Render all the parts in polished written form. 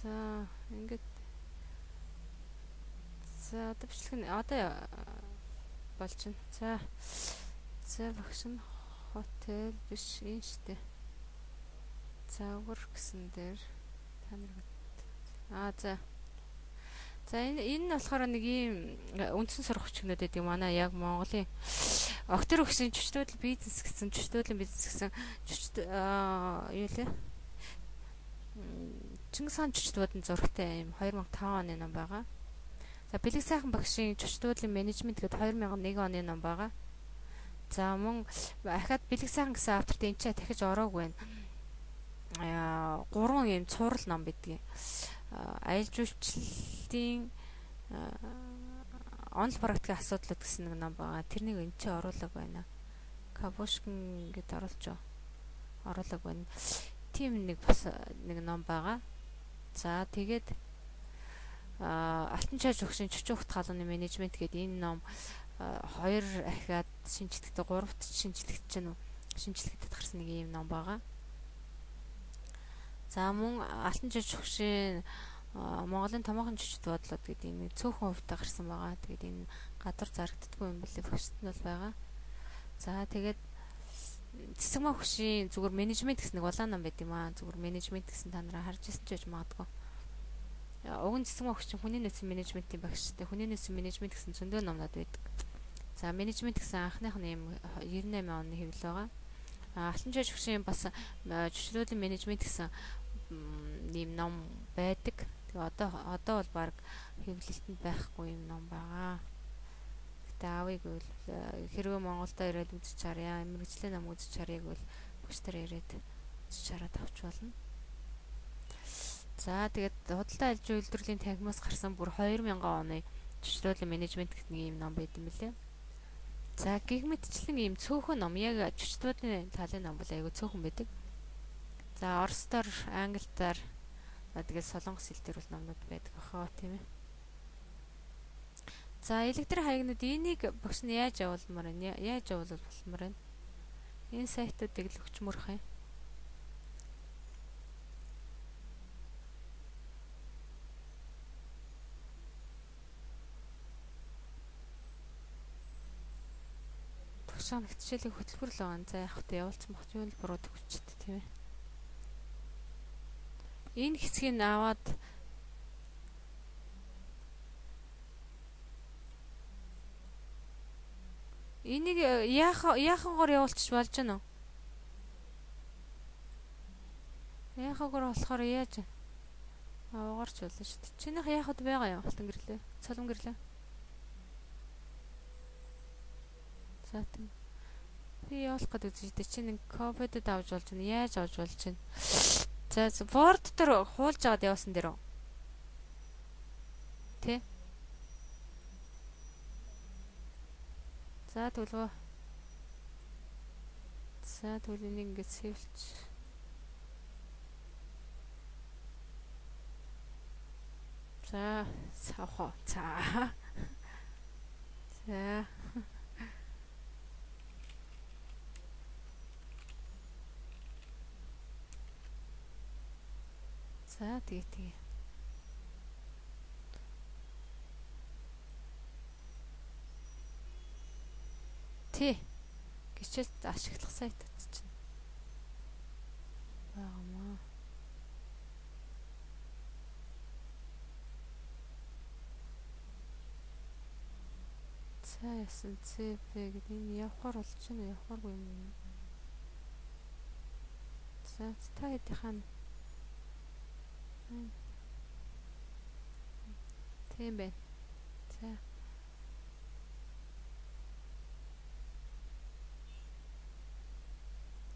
За ингээд за одоо бичлэг нь одоо болж байна. За багш нь хотел биш энэ штэ. Загвар гэсэн дээр та нар за энэ нь болохоор нэг ийм үндсэн сургагч гэнүүд гэдэг манай яг Монголын Октор өгсөн чөчтөдөл бизнес гэсэн юу лээ Чингис хаан чөчтөдийн зурагтай юм 2005 оны ном байгаа. За Бэлэг сайхан багшийн чөчтөдлийн менежмент гэдэг 2001 оны ном байгаа. За мөн ахаад Бэлэг сайхан гэсэн авторт энэ ч дахиж ороогүй байна. 3 юм цуврал ном бидгийг. Аялал жуулчлалын онл практикийн асуудлууд гэсэн нэг ном байгаа. Тэрнийг энэ ч оруулаг байна. Кабушкин гэд оруулаг байна. Тийм нэг бас нэг ном байгаа. За тэгээд Алтан чаж өгсөн чөчөө хот халууны менежмент гэдэг энэ ном 2 ахиад шинжилгээтэй 3-т шинжилгээтэй гарсан нэг юм ном байгаа. За мөн Алтан чаж өгсөн Монголын томоохон чөчөд бодлоод гэдэг энэ цөөхөн хувьтай гарсан байгаа. Тэгээд энэ гадар зарагддаггүй юм билээ багшд нь бол байгаа. За тэгээд Цэцэг мах хөшийн зүгээр менежмент гэсэн нэг улаан ном байт юм аа. Зүгээр менежмент гэсэн та нараа харж ирсэн ч гэж магадгүй. Уг нь Цэцэг мах хөшийн хүний нөөцийн менежментийн багштай. Хүний нөөцийн менежмент гэсэн зөндөө номнод байдаг. За менежмент гэсэн анхных нь юм 98 оны хэвлэл байгаа. Алтан чаж хөшийн бас чөчрөөлийн менежмент гэсэн ийм ном байдаг. Тэгээ одоо бол баг хэвлэлтэнд байхгүй юм ном байгаа. Авыг бол хэрвээ Монголдо ирээд үзэж харъя, мэрэгжлийн ном үзэж харъяг бол багш нар ирээд үзэж хараад авч болно. За тэгээд худалдаа аж үйлдвэрлэлийн танхимаас гарсан бүр 2000 оны чөчрөөлийн менежмент гэх нэг юм ном байт юм лээ. За гэгмэтчлэн ийм цөөхөн ном яг чөчрөөлийн талын ном бол айгүй цөөхөн байдаг. За оростоор, англиар тэгээд солонгос хэл дээр бол номнууд байдаг ахаа тийм ээ. За электрик хаягнууд энийг багш нь яаж явуулмаар байна? Яаж явуулбал болмоор байна? Энэ сайтуудыг л өгч мөрөх юм. Багшаа хичээлийг хөтөлбөр л байгаа. За явах та явуулсан багч юу л буруу төгсчихдээ тийм ээ. Энэ хэсгийг аваад энийг яахангаар явуулчих болж гэнэ үү? Яахангаар болохоор яаж? Угаарч болно шүү дээ. Чинийх яахад байгаа юм? Алтан гэрлээ. Цолон гэрлээ. За тийм. Би явуулах гэдэг үзэж дээ. Чи нэг ковидд авч болж байна. Яаж авч болж байна? За Word дээр хуулж аваад явуулсан дээр үү? Тэ? За тэгвэл энийг ингээд сэвэлж. За савхо. За. За тэгээ. Гिचэл ашиглах сайт чинь байгаамаа. За ясан ЦП гэдэг энэ явахаар болж байна уу? Явахааргүй юм. За та хэдийнхэн тийм байна.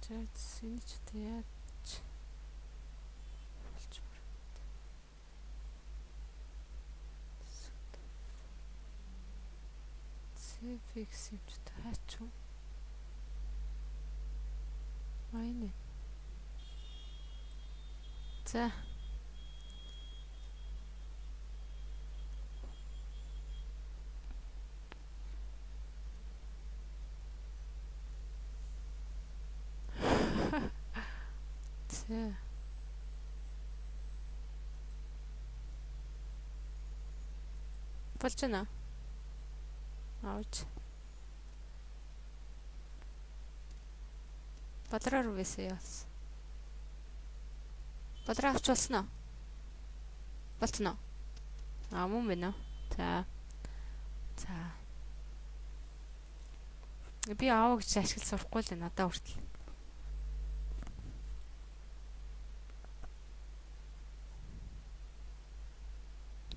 За энэ ч яаж болж байна. Фикс юм ч таач уу? Айне. За. Болж байна. Авч. Бодроор вэсээ яасан. Бодроо авч болсон уу? Болсон уу? Мөн байна уу? За. За. Би аав гэж ашиглаж сурахгүй л энэ одоо хүртэл.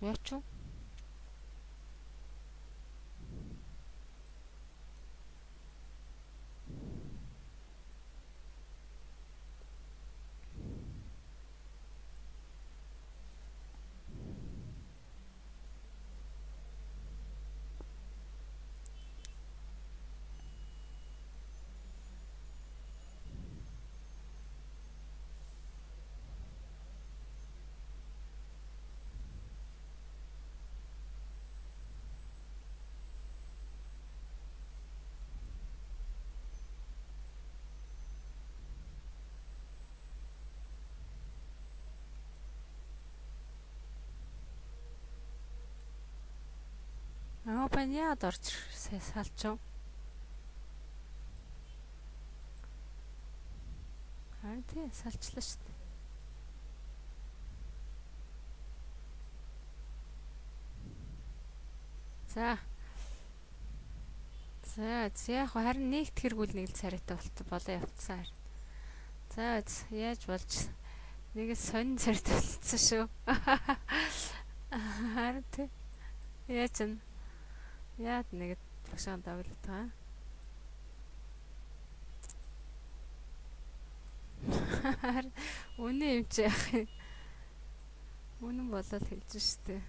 Яач вэ? Яад орж салчив. Тий, салчлаа шүү дээ. За. За, яг харин нэг тэргүүл нэг л царайтай болоо явцсан харин. За, яаж болж нэг сонин царайтай болцсон шүү. Харин тий. Яаж нь яад нэг багшаан давлаад байгаа. Үнэ юм чи яах юм. Үнэн болоод хэлж штэ.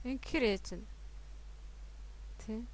Ингэхэр яаж вэ? Тий.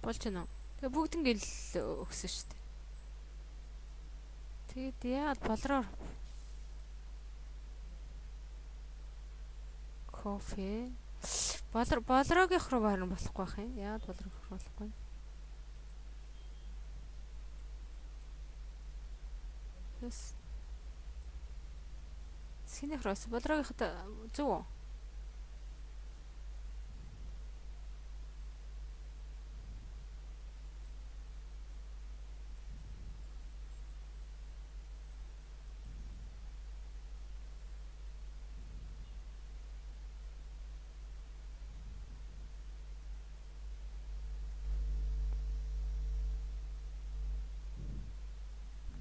Болж байна уу? Тэгээ бүгд ингээл өгсөн шүү дээ. Тэгээд яагаад болроор кофе болроогийнх руу харин болохгүй байх юм. Яагаад болроогийнх руу болохгүй? Тэс синийх руу болроогийнхд зөв үү?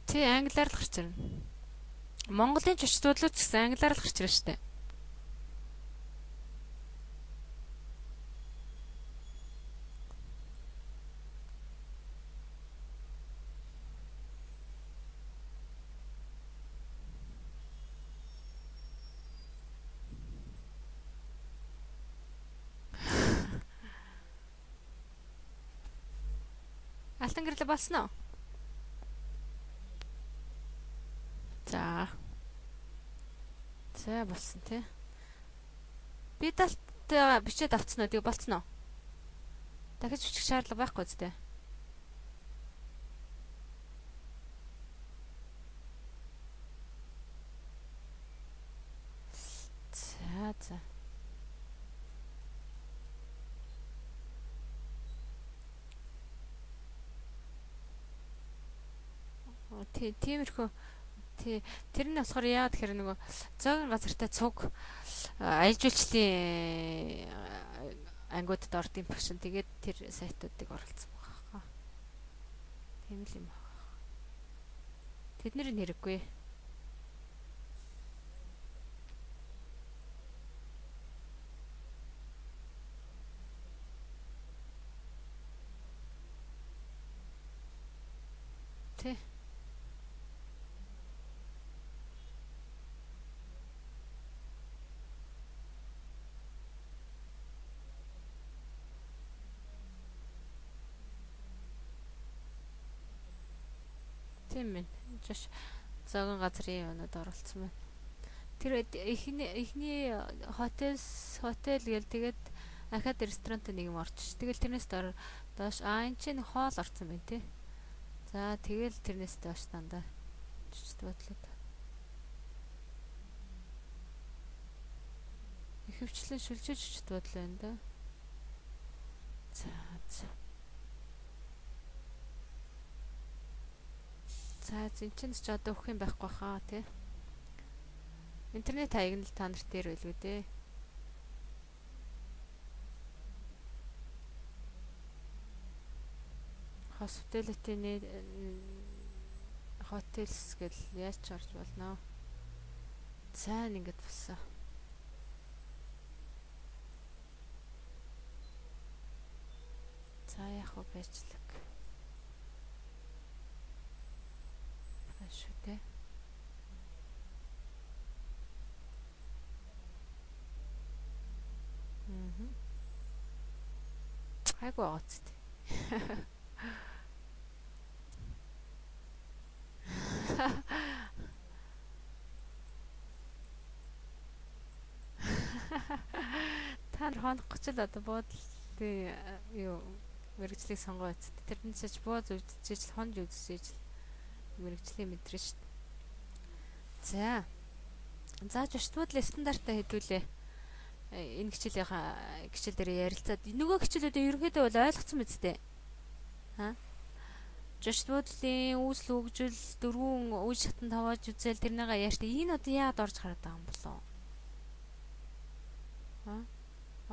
Тий, англиар л гарч ирнэ. Монголын зочдлууд ч гэсэн англиар л гарч ирнэ шүү дээ. Алтан гэрлэ болсон уу? За. За болсон тий. Би далт бичээд авцсан уу? Тэг болцсон уу? Дахиж бичих шаардлага байхгүй зү. За. Тиймэрхүү тэр нь болохоор яа тэгэхээр нөгөө зөөгн газартай цуг аялал жуулчлалын ангиудад ордын багш. Тэгээд тэр сайтуудыг оролцсон байгаа. Тийм л юм байна. Тэдний хэрэггүй. Тэ. Тийм ээ. Жош зогон газрын юмнууд оролцсон байна. Тэр эхний хотел гээл тэгээд ахаад ресторант нэг юм орчих. Тэгэл тэрнээс доош энэ чинь хоол орсон байна тий. За тэгэл тэрнээс доош дандаа чичт бодлоо. Ихэвчлэн шүлжиж чичт бодлоо энэ да. За. За энэ чинь ч одоо өгөх юм байхгүй хаа тий. Интернет хаяг нь л та нарт дээр байлгүй дээ. Hospitality hotels гэл яаж чарж болно. Сайн ингэж болсон. За яг уу байжлаг. Шүү дээ. Айгу оцт. Та хонох гэж л одоо буудлын юу мэрэгжлийг сонгоо үст. Тэрнээс ч бууз үзэж хонж үзэж мэрэгжлийн мэдрэн шүү дээ. За жишдмөдл стандартаа хэдүүлээ. Энэ хичээл дээр ярилцаад нөгөө хичээлүүдээ ерөнхийдөө бол ойлгоцсон биз дээ. Жишдмөдлийн үүсэл хөгжил 4 үе шатанд хавааж үзэл тэрнийгээ яаш тэ энэ одоо яад орж гараад байгаа юм болов.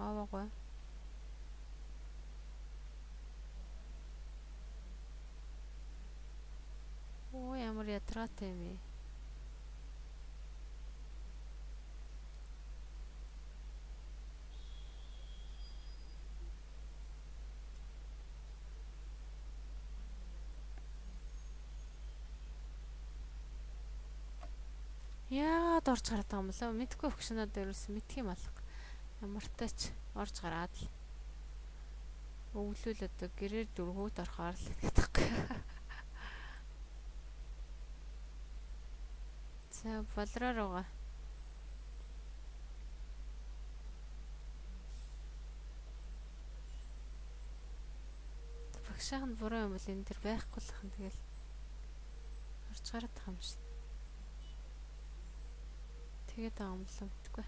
Ааваагүй. Оо ямар ядраатай юм бэ? Яагаад орж гараад байгаа юм болов? Мэдгүй функционал дээрээс мэдх юм алга. Ямартай ч орж гараад л өвлөл одоо гэрээр дөрвөөд орохоор л гэдэггүй. За болроор байгаа. Багшаах нь буруу юм бол энэ төр байхгүй л хан тэгэл орж гараад байгаа юм шиг. Тэгээд байгаа юм болов мэдгүй.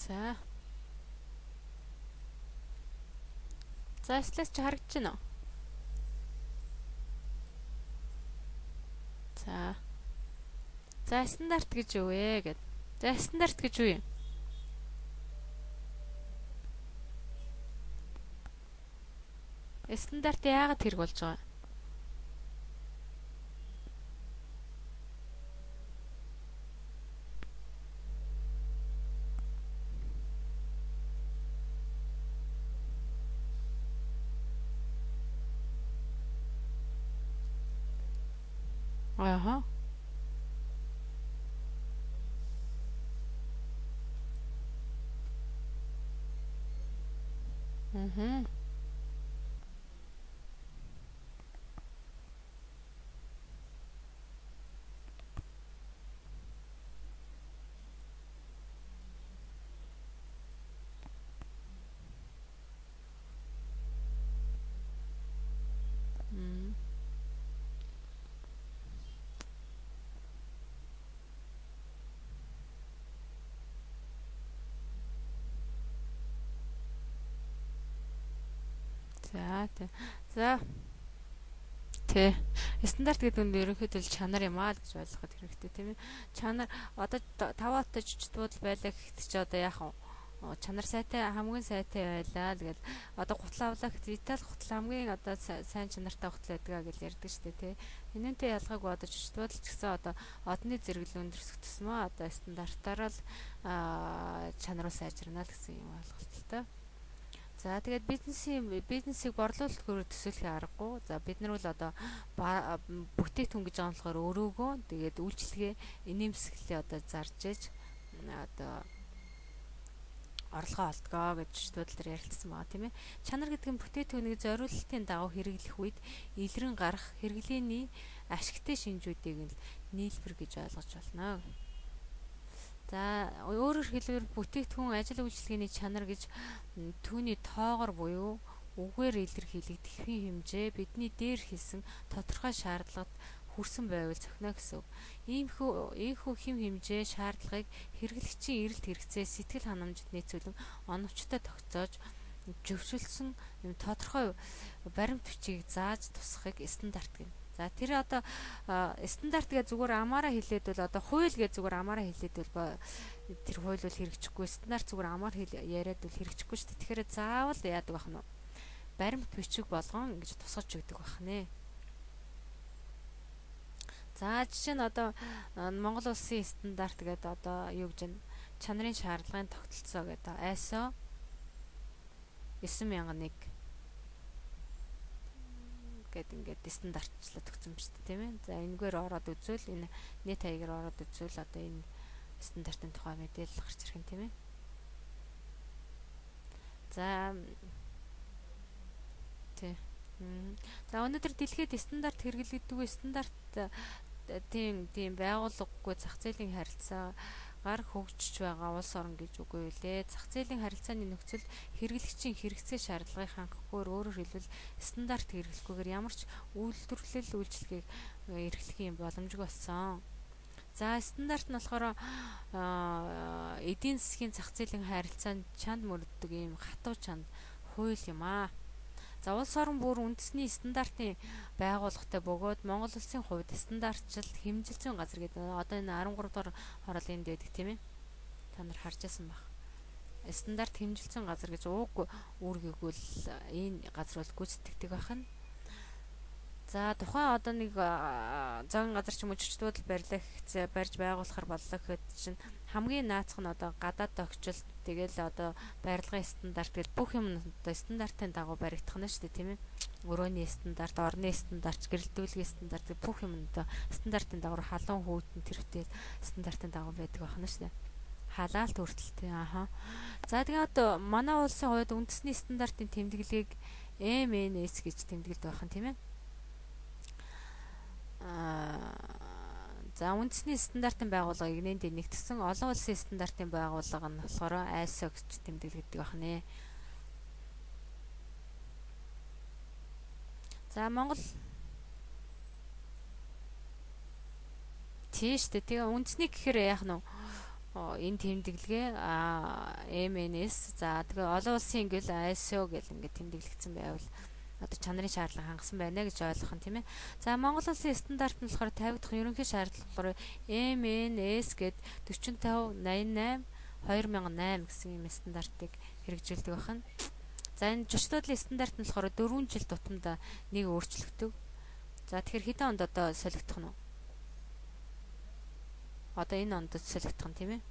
За. За слайд чи харагдаж байна уу? За. За стандарт гэж юу вэ гэд. За стандарт гэж юу юм? Стандарт яагаад хэрэг болж байгаа? Аха. Мгм. За. Тэ. Стандарт гэдэг нь ерөнхийдөө чанар юм аа гэж ойлгоход хэрэгтэй тийм ээ. Чанар одоо 5 оттой жижигдүүд байлаа гэхэд ч одоо яах вэ? Чанар сайтай хамгийн сайтай байлаа л гэл одоо гутлаа авлаа гэхэд Итали гутал хамгийн одоо сайн чанартай гутал байдгаа гэж ярьдаг шүү дээ тий. Энэнтэй ялгаагүй одоо жижигдүүд ч гэсэн одоо одны зэрэглэл өндөрсөх тусмаа одоо стандартаараа л чанаруу сайжирна л гэсэн юм ойлголттой. За тэгээд бизнесийг борлуулалт төсөөлөх аргагүй. За бид нар бол одоо бүтээгдэхүүн гэж байгаа болохоор өрөөгөө тэгээд үйлчлэгээ инээмсэглэлээ одоо зарж ээж одоо орлогоо олдгоо гэж чөлөөт төр ярилцсан байгаа тийм ээ. Чанар гэдэг нь бүтээгдэхүүнийг зориулалтын дагуу хэрэглэх үед илрэн гарах хэрэглээний ашигтай шинжүүдийг нь нийлбэр гэж ойлгож байна. За өөрөөр хэлбэл бүтээгдэхүүн ажил үйлчилгээний чанар гэж түүний тоогоор буюу үгээр илэрхийлэгдэх хэмжээ бидний дээр хэлсэн тодорхой шаардлагад хүрсэн байвал зохино гэсэн үг. Иймхүү хэм хэмжээ шаардлагыг хэрэглэгчийн эрэлт хэрэгцээ сэтгэл ханамжид нийцүүлэн оновчтой тогтоож зөвшөөрсөн тодорхой баримт бичгийг зааж тусахыг стандарт гэнэ. За тэр одоо стандарт гэж зүгээр амаараа хэлээд бол одоо хууль гэж зүгээр амаараа хэлээд бол тэр хууль бол хэрэгжихгүй, стандарт зүгээр амаар яриад бол хэрэгжихгүй шүү дээ. Тэгэхээр заавал яадаг байх нь вэ? Баримт бичиг болгон ингэж тусгаж өгдөг байх нэ. За жишээ нь одоо Монгол улсын стандарт гэдэг одоо юу гэж байна? Чанарын шаардлагын тогтолцоо гэдэг ISO 9001 гэд ингээд стандартчлаад өгсөн шүү дээ тийм ээ. За энэгээр ороод үзвэл энэ нийт хаягаар ороод үзвэл одоо энэ стандартын тухай мэдээлэл гарч ирэх юм тийм ээ. За За өнөөдөр дэлхийд стандарт хэрэглэгддэг стандарт тийм байгууллагагүй зах зээлийн харилцаагаар хөгжиж байгаа улс орн гэж үгүй лээ. Зах зээлийн харилцааны нөхцөл хэрэглэгчийн хэрэгцээ шаардлагыг хангахгүйгээр өөрөөр хэлбэл стандарт хэрэглэхгүйгээр ямар ч үйлдвэрлэл үйлчилгээг эрхлэх юм боломжгүй болсон. За стандарт нь болохоор эдийн засгийн зах зээлийн харилцаанд чанд мөрддөг ийм хатуу чанд хууль юм аа. За улс орон бүр үндэсний стандартын байгууллагатай бөгөөд Монгол улсын хувьд стандартчилт хэмжилзүйн газар гэдэг одоо энэ 13 дугаар хороол энд байдаг тийм ээ. Та нар харж байсан баг. Стандарт хэмжилзүйн газар гэж ууг үүргийгүүл энэ газар бол гүйцэтгэдэг байх нь. За тухайн одоо нэг зан газар ч юм уу чөтгөл барьж байгуулахар боллоо гэхэд чинь хамгийн наацх нь одоо гадаад тогтчлт тэгэл одоо барилгын стандарт гэж бүх юм одоо стандартын дагуу баригдах нь шүү дээ тийм ээ. Өрөөний стандарт, орны стандарт, гэрэлтүүлгийн стандарт бүх юм одоо стандартын дагуу халуун хүйтэн тэрхтээ стандартын дагуу байдаг байх нь шүү дээ. Халаалт хүртэлтэй ааха. За тэгээ одоо манай улсын хувьд үндэсний стандартын тэмдэглэлийг MNS гэж тэмдэглэдэг байх нь тийм ээ. За үндэсний стандартын байгууллагыг нээдээ нэгтгсэн олон улсын стандартын байгууллага нь болохоор ISO гэж тэмдэглэгддэг байх нэ. За Монгол тийш тэгээ үндэсний гэхээр яах нь энэ тэмдэглэгээ MNS за тэгээ олон улсын ингээл ISO гэл ингээд тэмдэглэгдсэн байвал одоо чанарын шаардлага хангасан байна гэж ойлгох нь тийм ээ. За Монгол улсын стандарт нь болохоор 50 дахь ерөнхий шаардлага болохоор MNS гээд 4588 2008 гэсэн юм стандартыг хэрэгжүүлдэг байна. За энэ зочдлын стандарт нь болохоор 4 жил тутамдаа нэг өөрчлөгдөв. За тэгэхээр хэдэн онд одоо солигдох нь вэ? Одоо энэ онд солигдох нь тийм ээ.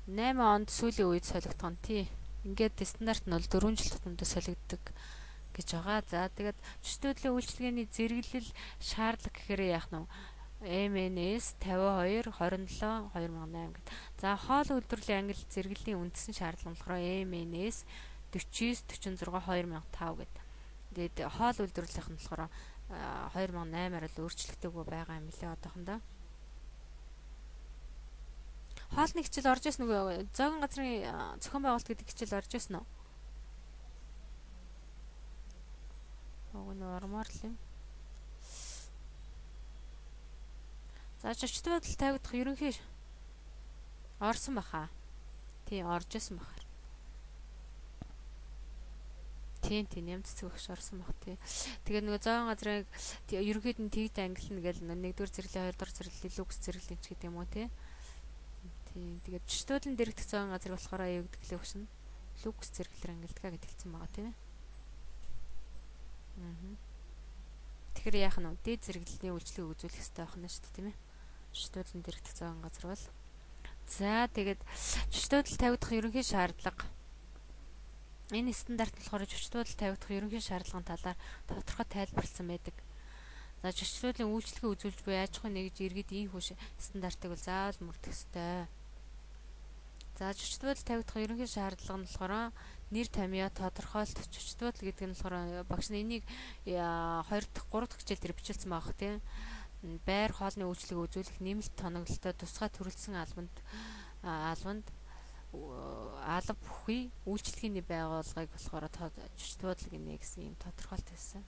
8 онд сүүлийн үед солигдох нь тий. Ингээд стандарт нь бол 4 жил тутамдаа солигддог гэж байгаа. За тэгээд зочдлын үйлчилгээний зэрэглэл шаардлага гэхээр яах нь MNS 52 27 2008 гэдэг. За хоол үйлдвэрлэлийн англи зэрэглэлийн үндсэн шаардлага нь болохоор MNS 49 46 2005 гэдэг. Тэгээд хоол үйлдвэрлэлийнх нь болохоор 2008-аар л өөрчлөгдөв байгаа юм лээ одоохондоо. Хоолны хичээл орж ирсэн нөгөө зоогон газрын зохион байгуулалт гэдэг хичээл орж ирсэн үү? Нөгөө ормоор л юм. За зочд байдал тавигдах ерөнхий орсон баха. Тий орж ирсэн бахаар. Тийм нэмт цэцэг багш орсон баг тий. Тэгээ нөгөө зоогон газрын ерөнхийд нь тэгт ангилна гэл нэгдүгээр зэрэглэлийн хоёрдугаар зэрэглэлийн люкс зэрэглэлийн ч гэдэг юм уу тий. Тэгээд зочдлын дэрэгдэх зоогон газар болохоор аюу гэдэг л өгшин люкс зэрэглэр ангилдгаа гэж хэлсэн байгаа тийм ээ. Тэгэхээр яах нь вэ? Дээд зэрэглэлийн үйлчлэгийг үзүүлэх хэрэгтэй байх нь шүү дээ тийм ээ. Зочдлын дэрэгдэх зоогон газар бол. За тэгээд зочдод тавигдах ерөнхий шаардлага Энэ стандарт нь болохоор зочдлууд тавигдах ерөнхий шаардлагын талаар тодорхой тайлбарласан байдаг. За зочдлуудын үйлчлэгээ үзүүлж буй аж ахуйн нэгж иргэд ийм хүч стандартыг бол заавал мөрдөх ёстой. За зочдлууд тавигдах ерөнхий шаардлага нь болохоор нэр томьёо тодорхойлт зочдлууд гэдэг нь болохоор багш нь энийг 2 дахь 3 дахь хичээл дээр бичүүлсэн байгаа хөө тийм. Байр хоолны үйлчлэгээ үзүүлэх нэмэлт тоноглолтой тусгай төрөлсөн албанд алба бүхий үйлчлэгээний байгууллагыг болохоор зочдлууд гинэ гэсэн юм тодорхойлт байсан.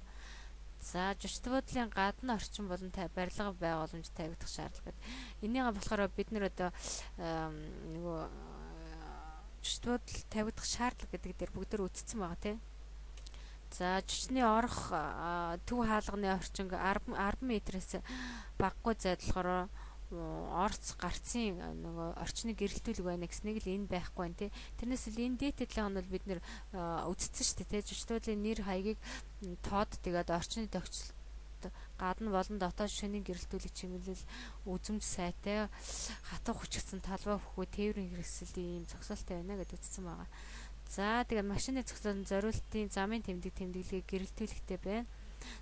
За зочдлуудын гадна орчин болон барилга байгууламж тавигдах шаардлага. Энийгээ болохоор бид нэр одоо нөгөө зочдлууд тавигдах шаардлага гэдэг дээр бүгдээр үтцсэн байгаа тийм. За жичний орох төв хаалганы орчинг 10 м-ээс багагүй зайд болохоор орц гарцын нөгөө орчныг гэрэлтүүлэг байна гэснийг л энэ байхгүй байна тий. Тэрнээс л энэ дээтэдлийн нь бол бид нэр үтцсэн шүү дээ тий. Зочдлуудын нэр хаягийг тоод тэгээд орчны тохиолдолд гадна болон дотоод шөнийн гэрэлтүүлэг чиглэл үзмж сайтай хатан хүчгцэн талбай бүхүү тээврийн хэрэгслийн ийм зогсоолтой байна гэдээ үтцсэн байгаа. За тэгээд машины зогсоолын зориултын замын тэмдэглэгийг гэрэлтүүлэхтэй байна.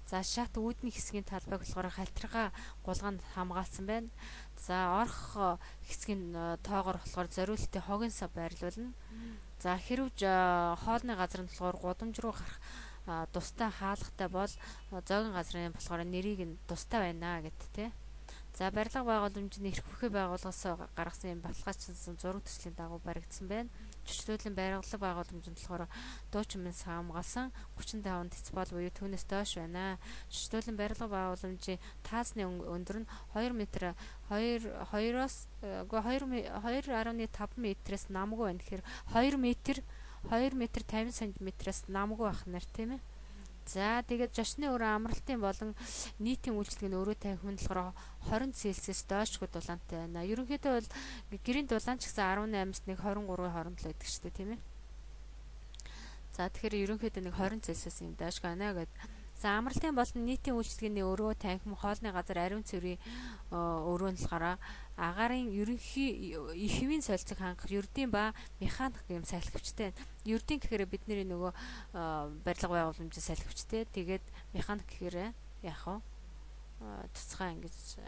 За шат үүдний хэсгийн талбайг болохоор хальтрага гулгаанд хамгаалсан байна. За орох хэсгийн тоогоор болохоор зориултын хогийн сав байрлуулна. За хэрвээ хоолны газар нь болохоор гудамж руу гарах тустай хаалгатай бол зоогийн газрын болохоор нэрийг нь тустай байна гэдэг тий. За барилга байгууламжны эрх бүхий байгууллагаас гаргасан юм баталгаажсан зураг төслийн дагуу баригдсан байна. Зочдлуудын барилга байгууламжинд болохоор дуучмын хамгаалсан 35 децибел буюу түүнээс доош байна. Зочдлуудын барилга байгууламжийн таасны өндөр нь 2 м 2.5 м-ээс намгүй байна. Тэгэхээр 2 м 50 см-аас намгүй байх нар тийм ээ. За тэгээд зочны өрөө амралтын болон нийтийн үйлчлэгийн өрөө тавихын болохоор 20 Цельсиус доошгүй дулаантай байна. Ерөнхийдөө бол гэрийн дулаан ч гэсэн 18-аас 23-ын хооронд л байдаг шүү дээ, тийм ээ. За тэгэхээр ерөнхийдөө нэг 20 Цельсиус юм доошгүй байна гэдэг. За амралтын болон нийтийн үйлчлэгийн өрөө танхим хоолны газар ариун цэврийн өрөө нь болохоор агарын ерөнхий ихэвийн солилцог хангах ердийн ба механик юм салхивчтай. Ердийн гэхээр бидний нөгөө барилга байгууламжийн салхивчтай. Тэгээд механик гэхээр яг хаа туцхай ингэж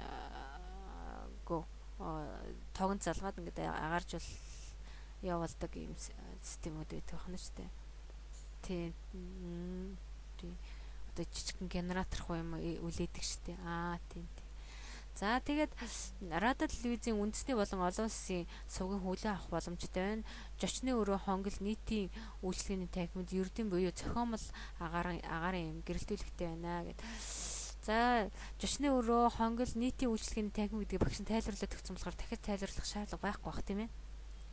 тогон залгаад ингээд агарж бол явуулдаг юм системүүд байдаг байна шүү дээ. Тийм. Одоо жижигхэн генератор хөө юм үлээдэг шүү дээ. Тийм. За тэгээд радио телевизийн үндэсний болон олон улсын сувгийн хүлээн авах боломжтой байна. Зочны өрөө хонгол нийтийн үйлчлэгээний танхимд ердийн буюу зохиомл агарын юм гэрэлтүүлэгтэй байна гэдэг. За зочны өрөө хонгол нийтийн үйлчлэгээний танхим гэдгийг багш нь тайлбарлаад өгсөн болохоор дахиад тайлбарлах шаардлага байхгүй бах тийм ээ.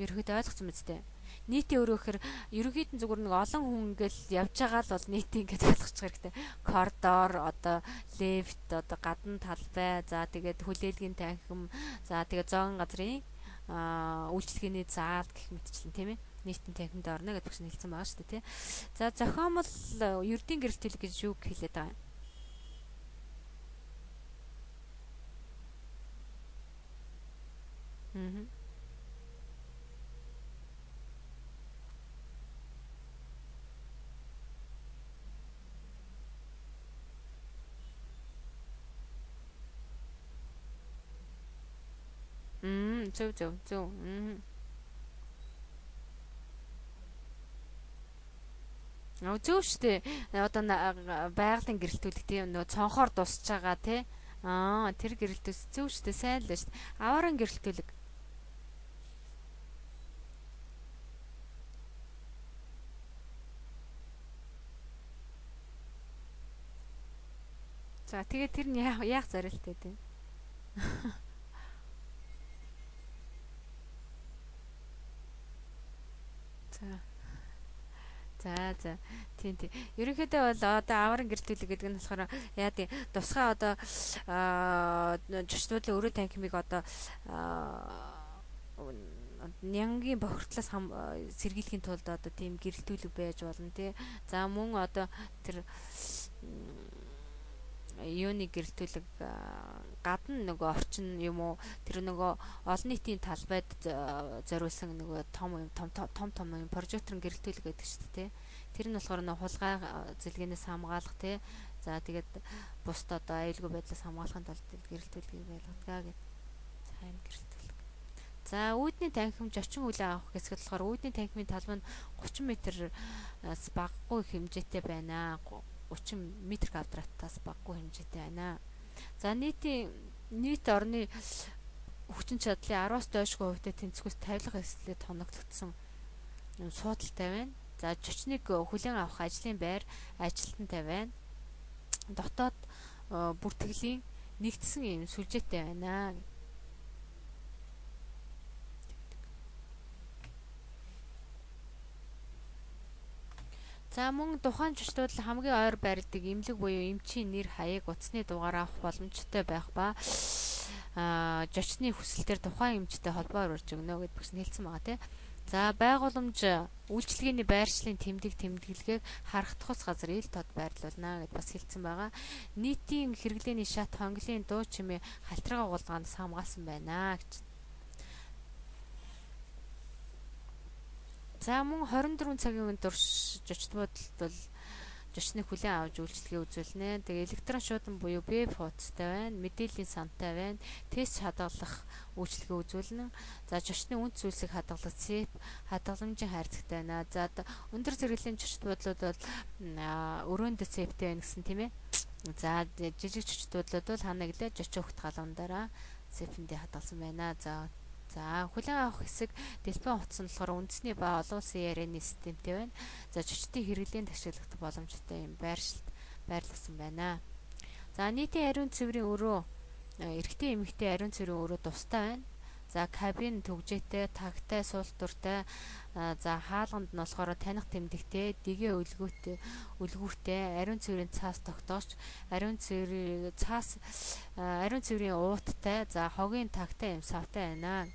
Ерөнхийдөө ойлгосон биз дээ. Нийтийн өрөө гэхээр ерөнхийдөө зүгээр нэг олон хүн ингээл явж байгаа л бол нийтийн гэж ойлгочих хэрэгтэй. Коридор, одоо лифт, одоо гадна талбай, за тэгээд хүлээлгийн танхим, за тэгээд зоон газрын үйлчлэгээний заал гэх мэтчлэн тийм ээ. Нийтийн танхимд орно гэж багш хэлсэн байгаа шүү дээ тий. За зохиомл ердийн гэрэлтүүлэг гэж юу хэлээд байгаа юм? Зөв. Зөв шүү дээ. Одоо байгалийн гэрэлтүүлэг тийм нөө цонхоор дусж байгаа тий. Тэр гэрэлтүүлс зөв шүү дээ. Сайн л шүү дээ. Авааран гэрэлтүүлэг. За тэгээд тэр нь яах зорилттой тийм. За. Тийм. Ерөнхийдөө бол одоо авааран гэрэлтүүлэг гэдэг нь болохоор яа тийм тусгай одоо зочдлуудын өрөө танхимыг одоо нянгийн бохирдлоос сэргийлэхийн тулд одоо тийм гэрэлтүүлэг байж болно тий. За мөн одоо тэр юуны гэрэлтүүлэг гадна нөгөө орчин юм уу тэр нөгөө олон нийтийн талбайд зориулсан нөгөө том юм прожекторын гэрэлтүүлэг гэдэг шүү дээ тий. Тэр нь болохоор нэг хулгай зэлгээнээс хамгаалах тий. За тэгээд бусд одоо аюулгүй байдлаас хамгаалахын тулд гэрэл төлөвийг байлгадаг гэдэг. За энэ гэрэл төлөв. За үүдний танхимж очин хүлээн авах хэсэгт болохоор үүдний танхимын талбай нь 30 м-аас багагүй хэмжээтэй байна. 30 м²-аас багагүй хэмжээтэй байна. За нийт орны хүчин чадлын 10-аас доошгүй хувьтай тэнцвэс тавилга эслэлд хоногдсон суудалтай байна. За зочныг хүлээн авах ажлын байр ажилтнтай байна. Дотоод бүртгэлийн нэгдсэн юм сүлжээтэй байна. За мөн тухайн зочдод хамгийн ойр барьдаг эмнэлэг буюу эмчийн нэр хаяг утасны дугаар авах боломжтой байх ба зочны хүсэлтээр тухайн эмчтэй холбоо урьж өгнө гэд багш нь хэлсэн байгаа тийм. За байгууламж үйлчилгээний байршлын тэмдэглэгийг харах тус газар ил тод байрлуулна гэд бас хэлсэн байгаа. Нийтийн хэрэглээний шат хонглын дуу чимээ халтрага гулгаанаас хамгаалсан байна гэж. За мөн 24 цагийн турш зочдод бол зочныг хүлээн авч үйлчилгээ үзүүлнэ. Тэгээ электрон шуудан буюу веб хуудастай байна, мэдээллийн сантай байна, тест хадгалах үйлчилгээ үзүүлнэ. За зочны үнд зүйлсийг хадгалах цэп, хадгаламжийн хайрцагтай байна. За өндөр зэрэглэлийн зочдод бол өрөөнд цэптэй байна гэсэн тийм ээ. За жижиг зочдод бол ханаглаа зочин хөлт галуундараа цэпэндээ хадгалсан байна. За хүлээн авах хэсэг дэлбэн утас нь болохоор үндэсний ба олон улсын ярианы системтэй байна. За зочдын хэрэглээнд ашиглах боломжтой юм байрлуулсан байна. За нийтийн ариун цэврийн өрөө эрэгтэй эмэгтэй ариун цэврийн өрөө тустай байна. За кабин түгжээтэй, тагтай, суултуртай. За хаалганд нь болохоор таних тэмдэгтэй, дэгээ үлгүүртэй, ариун цэврийн цаас тогтоогч, ариун цэврийн ууттай, за хогийн тагтай юм савтай байна.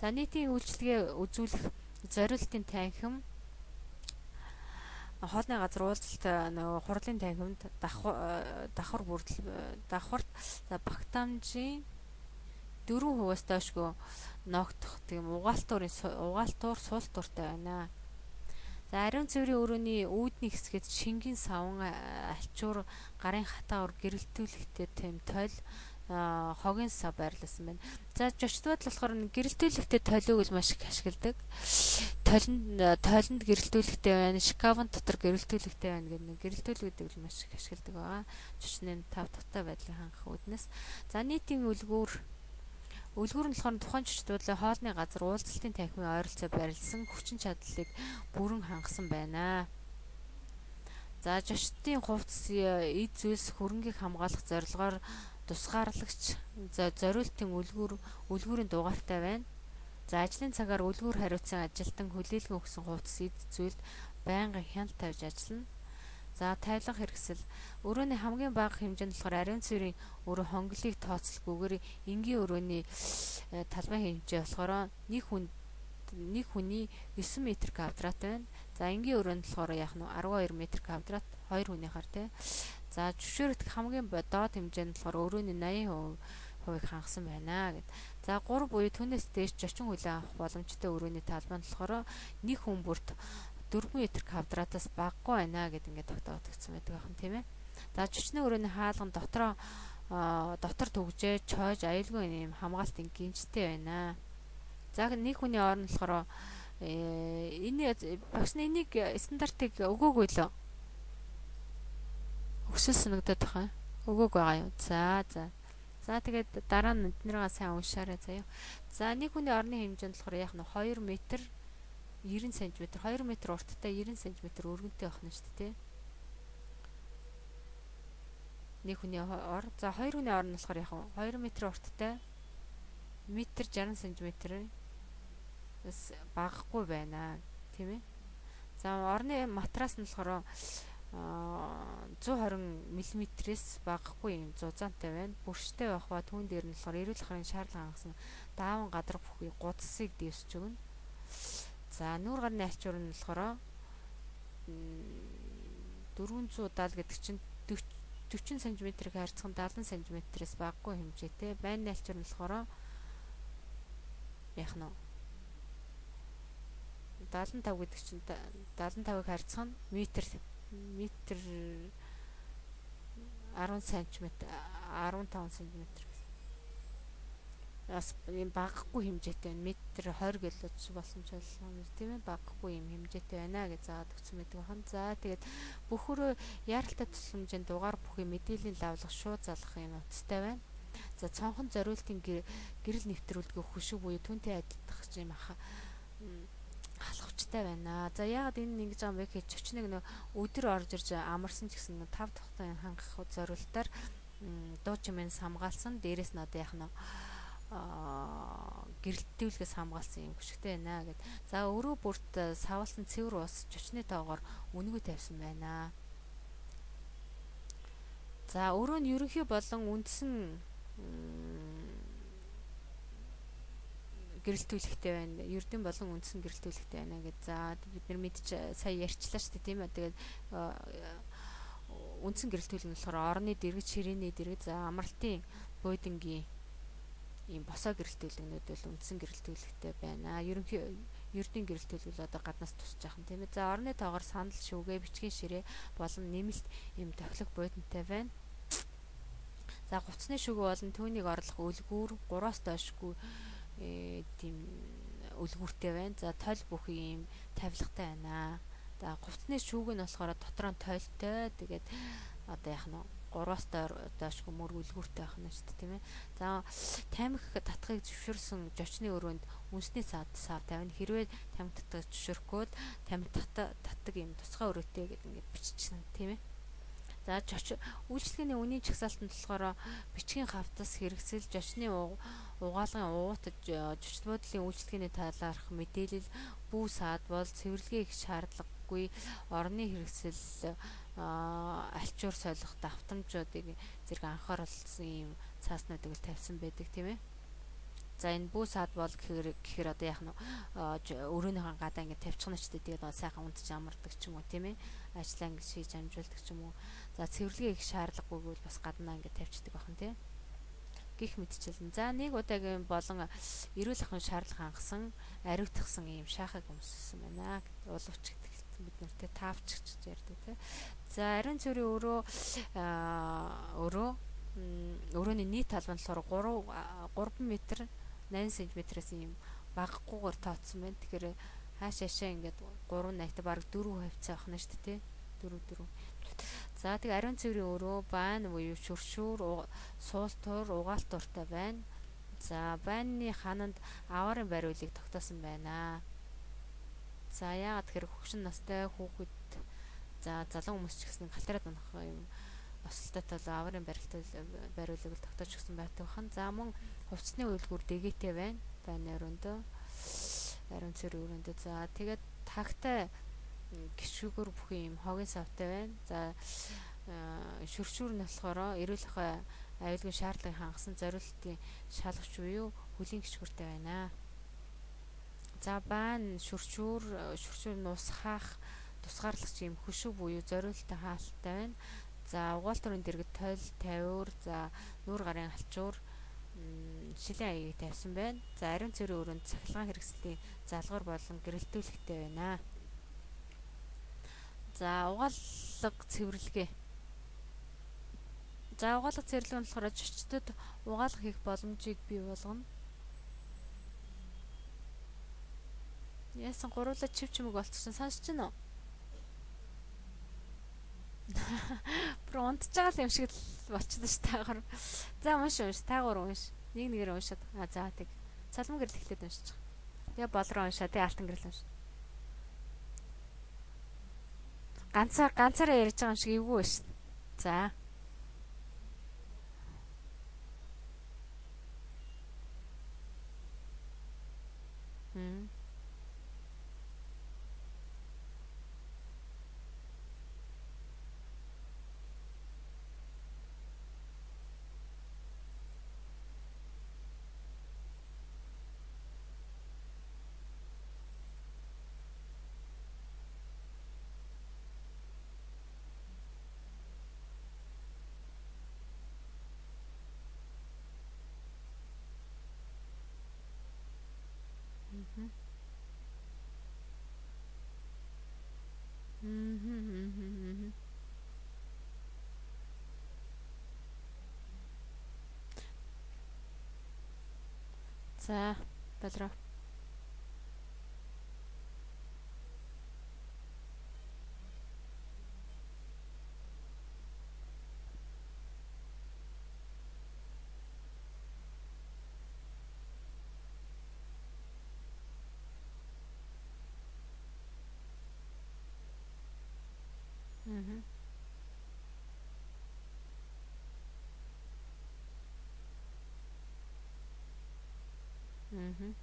За нийтийн үйлчилгээ үзүүлэх зориултын танхим хоолны газар уулзалт нөгөө хурлын танхимд давхарт за багтаамжийн 4%-аас доошгүй ногдох тийм угаалтуур суултууртай байна. За ариун цэврийн өрөөний үүдний хэсгэд шингэн саван альчуур гарын хатаа ор гэрэлтүүлэхтэй тийм тойл хогийн сав байрлуулсан байна. За зочдод болохоор гэрэлтүүлэхтэй толиог маш их ашигладаг. Тойлонд гэрэлтүүлэхтэй байна, шкафын дотор гэрэлтүүлэхтэй байна гэдэг гэрэлтүүлэгдэг маш их ашигладаг байгаа. Зочны тав тухтай байдлыг хангах үүднээс. За нийтийн үлгүүр нь болохоор тухайн зочдод хоолны газар уулзалтын танхимын ойролцоо барилсан хүчин чадлыг бүрэн хангасан байна. За зочдын хувцас эд зүйлс хөрөнгийг хамгаалах зорилгоор тусгаарлагч зориултын үлгүүрийн дугаартай байна. За ажлын цагаар үлгүүр хариуцсан ажилтан хүлээлгэн өгсөн хувцас эд зүйлд байнга хяналт тавьж ажиллана. За тайлах хэрэгсэл өрөөний хамгийн бага хэмжээ нь болохоор ариун цэврийн өрөө хонглыг тооцолгүйгээр энгийн өрөөний талбай хэмжээ болохоор нэг хүний 9 м². байна. За энгийн өрөө нь болохоор яг нь 12 м², 2 хүний хар тий. За зөвшөөрөгдөх хамгийн доод хэмжээ нь болохоор өрөөний 80% хангасан байна гэд. За 3 буюу түүнээс дээш зочин хүлээн авах боломжтой өрөөний талбай нь болохоор нэг хүн бүрт 4 м²-аас багагүй байна гэд ингээд тогтоогдсон байдаг ахын тийм ээ. За зочны өрөөний хаалган дотор түгжээ, чойж, аюулгүй юм хамгаалтын гинжтэй байна. За нэг хүний орон болохоор багш нь энийг стандартыг өгөөгүй лөө. Өксөл санагдаад байгаа. Өгөөг байгаа юу? За. За тэгээд дараа нь эднэрээ сайн уншаарай заяа. За нэг хүний орны хэмжээ нь болохоор яг нь 2 м 90 см 2 м урттай 90 см өргөнтэй байх нь шүү дээ. Нэг хүний ор. За 2 хүний ор нь болохоор яг 2 м урттай 1 м 60 см-ээс багагүй байна, тийм ээ. За орны матрас нь болохоор 120 мм-ээс багагүй юм зузаантай байна. Бүрштэй байх ба түүн дээр нь болохоор эрүүл ахрын шаардлага хангасан дааван гадар бүхий гудсыг дэвсэж өгнө. За нүүр гарны альчуур нь болохоор 470 гэдэг чинь 40 см-ийг харьцан 70 см-ээс багагүй хэмжээтэй. Байрны альчуур нь болохоор яг нь 75 гэдэг чинь 75-ыг харьцах нь метр 10 см 15 см бас юм багахгүй хэмжээтэй байна. Метр 20 гэлж болсон ч болно юм тийм ээ. Багахгүй юм хэмжээтэй байна гэж заадаг утсан байдаг бахан. За тэгээд бүхөрөө яаралтай тусламжийн дугаар бүхий мэдээллийн лавлах шууд залгах юм утастай байна. За цонхон зориултын гэрэл нэвтрүүлгээ хөшиг буюу түүнтэй адилдах юм халахвчтай байна. За яагаад энэ ингэж байгаа юм бэ гэхэд чөчнөг нөө өдөр орж ирж амарсан ч гэсэн 5 дахь хангах зориултаар дуу чимээс хамгаалсан. Дээрээс нь одоо яах нь гэрэлтүүлгээс хамгаалсан юм хөшигтэй байна гэд. За өрөө бүрт савлсан цэвэр ус чөчний тоогоор үнэгүй тавьсан байна. За өрөө нь ерөнхий болон үндсэн гэрэлтүүлэгтэй байна. Ердийн болон үндсэн гэрэлтүүлэгтэй байна гэж. За бид нар мэдж сая ярьчлаа шүү дээ тийм ээ. Тэгээд үндсэн гэрэлтүүлэг нь болохоор орны дэргэд, ширээний дэргэд, за амралтын буудангийн ийм босоо гэрэлтүүлэгнүүд бол үндсэн гэрэлтүүлэгтэй байна. Ердийн гэрэлтүүлэг бол одоо гаднаас тусч байгаа юм тийм ээ. За орны тоогоор санал, шүүгээ, бичгийн ширээ болон нэмэлт ийм тохилог буудантай байна. За хувцсны шүгэ болон түүнийг орлох үлгүүр 3-аас доошгүй тийм үлгүүртэй байна. За тойл бүхий ийм тавилгатай байна. За хувцсны шүүг нь болохоор дотор нь тойлтой. Тэгээд одоо яах нь 3-аас доошгүй мөр үлгүүртэй байх нь шүү дээ тийм ээ. За тамхи татхыг зөвшөөрсөн жочны өрөөнд үнсний сав тавина. Хэрвээ тамхи татхыг зөвшөөрөхгүй тамхи татдаг ийм тусгай өрөөтэй гэдэг ингээд биччихсэн тийм ээ. За үйлчлэгээний үнийн чагсаалтанд болохоор бичгийн хавтас хэрэгсэл, жочны угаалгын уутаж, жочд буудлын үйлчлэгээний талаарх мэдээлэл, бүү саад бол цэвэрлэгээ их шаардлагагүй орны хэрэгсэл, альчуур солих давтамжуудыг зэрэг анхааруулсан юм цааснуудыг л тавьсан байдаг тийм ээ. За энэ бүү саад бол гэхээр одоо яах нь өрөөнийхөө гадаа ингэ тавьчихна ч гэдэг. Тэгээд сайхан унтж амардаг ч юм уу тийм ээ. Ажлаа ингэ шийдэж амжуулдаг ч юм уу. За цэвэрлэгээ их шаардлагагүйг бол бас гаднаа ингэ тавьчихдаг бахан тийм. Гэх мэтчилэн. За нэг удаагийн болон эрүүл ахуйн шаардлага хангасан, ариутгсан ийм шахаг өмссөн байна. Уловч гэдэг бид нартэй таавч гэж ярьдаг тийм. За ариун цэврийн өрөөний нийт талбай нь болохоор 3 метр 8 см-ээс ийм багахгүйгээр тооцсон байна. Тэгэхээр хаашаа ингээд 3-8-т бараг 4 хавцаа авах нь шүү дээ, 4. За тэгээ ариун цэврийн өрөө байн буюу шүршүүр, суултуур, угаалтууртай байна. За байнны хананд аваарын бариулыг тогтоосон байна. За яагаад тэгэхээр хөгшин настай хүүхэд, за залуу хүмүүс ч гэсэн халтраад унах юм осолтой тал аваарын бариулыг тогтоож өгсөн байдаг хан. За мөн хувцсны үйлгүүр дэгээтэй байна. Байны өрөөндөө ариун цэврийн өрөөндөө. За тэгээд тагтай гişүүгөр бүхэн юм хогийн савтай байна. За шүршүүр нь болохоор эрүүл ахуй аюулгүй шаардлагыг хангасан зориултын шалгавч буюу хөлийн гişгүүртэй байна. За байн шүршүүр нь ус хаах тусгаарлагч юм хөшөг буюу зориултын хаалттай байна. За угаалтурын дэргэд тойл, тавиур, за нүүр гарын алчуур, шилийн аягийг тавьсан байна. За ариун цэврийн өрөөнд цахилгаан хэрэгслийн залгуур болон гэрэлтүүлэгтэй байна. За угаалга цэвэрлэгээ. За угаалга цэвэрлэг нь болохоор жочдод угаалга хийх боломжийг бий болгоно. Яасан гуруула чимэг болчихсон сонсож байна уу? Бүр унтж байгаа юм шиг л болчихлоо ш таагаар. За унш. Таагаар унш. Нэгээр уншаад. За тэг. Цалмаг гэрэл эхлээд уншиж. Тэгээ болроо уншаа. Тэгээ алтан гэрэл унш. Ганцаараа ярьж байгаа юм шиг эвгүй ш. За. За болроо. Мгм. Мгм.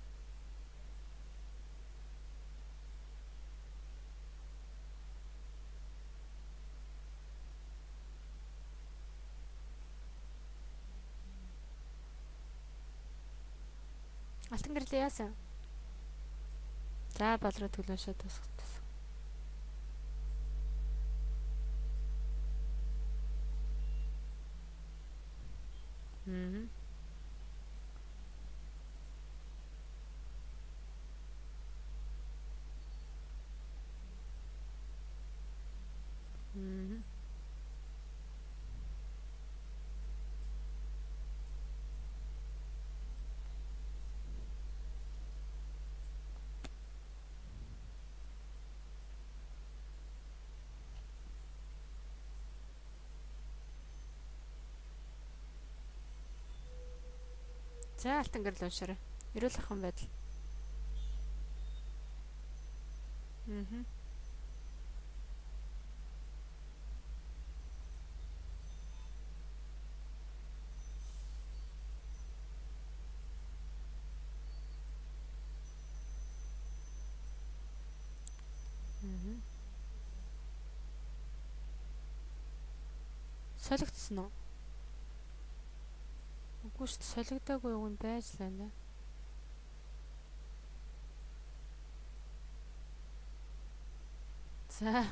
Алтан гэрэл яасан? За болроо төлөөшөө тусах. Мгм. Мгм. За алтан гэрэл уншаарай. Эрүүл ахын байдал. Мгм. Мгм. Солигдсон уу? Үгүй шүү дээ, солигдоогүй юу нь байж л байна. За.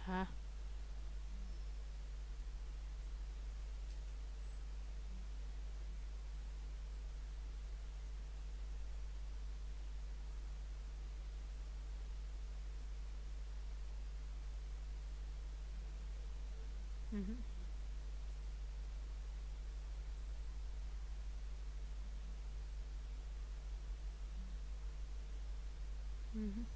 За. Мгм. Мгм.